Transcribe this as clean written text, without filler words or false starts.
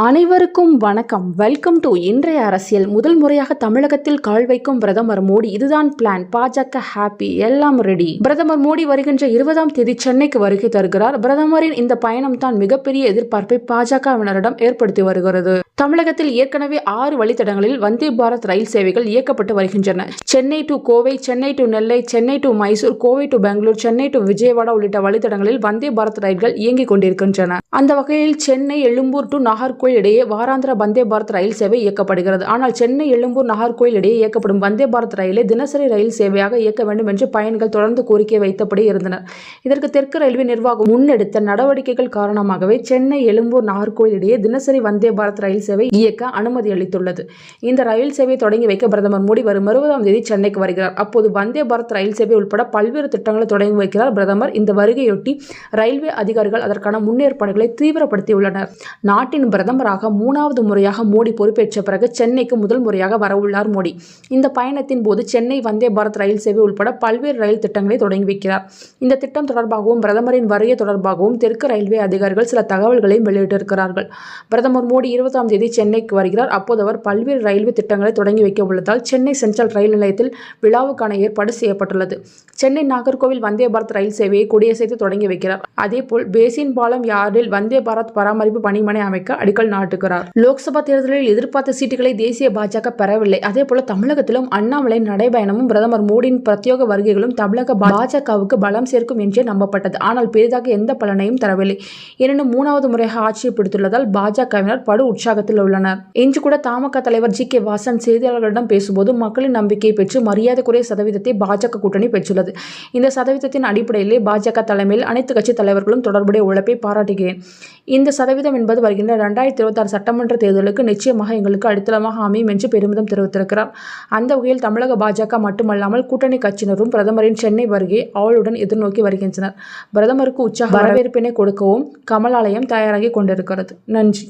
அனைவருக்கும் வணக்கம். Welcome to இன்றைய அரசியல். முதல் முறையாக தமிழகத்தில் கால் வைக்கும் பிரதமர் மோடி. இதுதான் பிளான். பாஜக ஹாப்பி, எல்லாம் ரெடி. பிரதமர் மோடி வருகின்ற 20ஆம் தேதி சென்னைக்கு வருகை தருகிறார். பிரதமரின் இந்த பயணம் தான் மிகப்பெரிய எதிர்பார்ப்பை பாஜகவினரிடம் ஏற்படுத்தி வருகிறது. தமிழகத்தில் ஏற்கனவே 6 வழித்தடங்களில் வந்தே பாரத் ரயில் சேவைகள் இயக்கப்பட்டு வருகின்றன. Chennai to Kovai, Chennai to Nellai, Chennai to Mysore, Kovai to Bangalore, Chennai to Vijayawada உள்ளிட்ட வழித்தடங்களில் வந்தே பாரத் ரயில்கள் இயங்கிக் கொண்டிருக்கின்றன. அந்த வகையில் சென்னை எழும்பூர் டு நாகர்கோவில் இடையே வாராந்திர வந்தே பாரத் ரயில் சேவை இயக்கப்படுகிறது. ஆனால் சென்னை எழும்பூர் நாகர்கோவில் இடையே இயக்கப்படும் வந்தே பாரத் ரயிலை தினசரி ரயில் சேவையாக இயக்க வேண்டும் என்று பயணிகள் தொடர்ந்து கோரிக்கை வைத்தபடி இருந்தனர். இதற்கு தெற்கு ரயில்வே நிர்வாகம் முன்னெடுத்த நடவடிக்கைகள் காரணமாகவே சென்னை எழும்பூர் நாகர்கோவில் இடையே தினசரி வந்தே பாரத் ரயில் சேவை இயக்க அனுமதி அளித்துள்ளது. இந்த ரயில் சேவையை தொடங்கி வைக்க பிரதமர் மோடி வரும் 20ஆம் தேதி சென்னைக்கு வருகிறார். அப்போது வந்தே பாரத் ரயில் சேவை உட்பட பல்வேறு திட்டங்களை தொடங்கி வைக்கிறார் பிரதமர். இந்த வருகையொட்டி ரயில்வே அதிகாரிகள் அதற்கான முன்னேற்பாடுகளை தீவிரப்படுத்தியுள்ளனர். நாட்டின் பிரதமராக 3வது முறையாக மோடி பொறுப்பேற்ற பிறகு சென்னைக்கு முதல் முறையாக வரவுள்ளார் மோடி. இந்த பயணத்தின் போது சென்னை வந்தே பாரத் ரயில் சேவை உட்பட பல்வேறு ரயில் திட்டங்களை தொடங்கி வைக்கிறார். இந்த திட்டம் தொடர்பாகவும் பிரதமரின் வருகை தொடர்பாகவும் தெற்கு ரயில்வே அதிகாரிகள் சில தகவல்களையும் வெளியிட்டிருக்கிறார்கள். பிரதமர் மோடி 20ஆம் தேதி சென்னைக்கு வருகிறார். அப்போது அவர் பல்வேறு ரயில்வே திட்டங்களை தொடங்கி வைக்க உள்ளதால் சென்னை சென்ட்ரல் ரயில் நிலையத்தில் விழாவுக்கான ஏற்பாடு செய்யப்பட்டுள்ளது. சென்னை நாகர்கோவில் வந்தே பாரத் ரயில் சேவையை கொடியசைத்து தொடங்கி வைக்கிறார். அதேபோல் பேசின் பாலம் யார்டில் வந்தே பாரத் பராமரிப்பு பணிமனை அமைக்க அடிக்கல் நாட்டுகிறார். லோக்சபா தேர்தலில் எதிர்பார்த்த சீட்டுகளை தேசிய பாஜக பெறவில்லை. அதேபோல தமிழகத்திலும் அண்ணாமலை நடைபயணமும் பிரதமர் மோடியின் பிரத்யேக வருகைகளும் தமிழக பாஜகவுக்கு பலம் சேர்க்கும் என்றே நம்பப்பட்டது. ஆனால் பெரிதாக எந்த பலனையும் தரவில்லை. எனினும் 3வது முறையாக ஆட்சியை பிடித்துள்ளதால் பாஜகவினர் படு உற்சாகத்தில் உள்ளனர். இன்று கூட தமாக தலைவர் ஜி.கே. வாசன் செய்தியாளர்களிடம் பேசும்போது மக்களின் நம்பிக்கையை பெற்று மரியாதைக்குரிய சதவீதத்தை பாஜக கூட்டணி பெற்றுள்ளது. இந்த சதவீதத்தின் அடிப்படையிலே பாஜக தலைமையில் அனைத்து கட்சி தலைவர்களும் தொடர்புடைய உழைப்பை பாராட்டுகிறேன். இந்த சதவீதம் என்பது வருகின்ற 2026 சட்டமன்ற தேர்தலுக்கு நிச்சயமாக எங்களுக்கு அடித்தளமாக அமையும் என்று பெருமிதம் தெரிவித்திருக்கிறார். அந்த வகையில் தமிழக பாஜக மட்டுமல்லாமல் கூட்டணி கட்சியினரும் பிரதமரின் சென்னை வருகை ஆவலுடன் எதிர்நோக்கி வருகின்றனர். பிரதமருக்கு உற்சாக வரவேற்பினை கொடுக்கவும் கமலாலயம் தயாராகி கொண்டிருக்கிறது. நன்றி.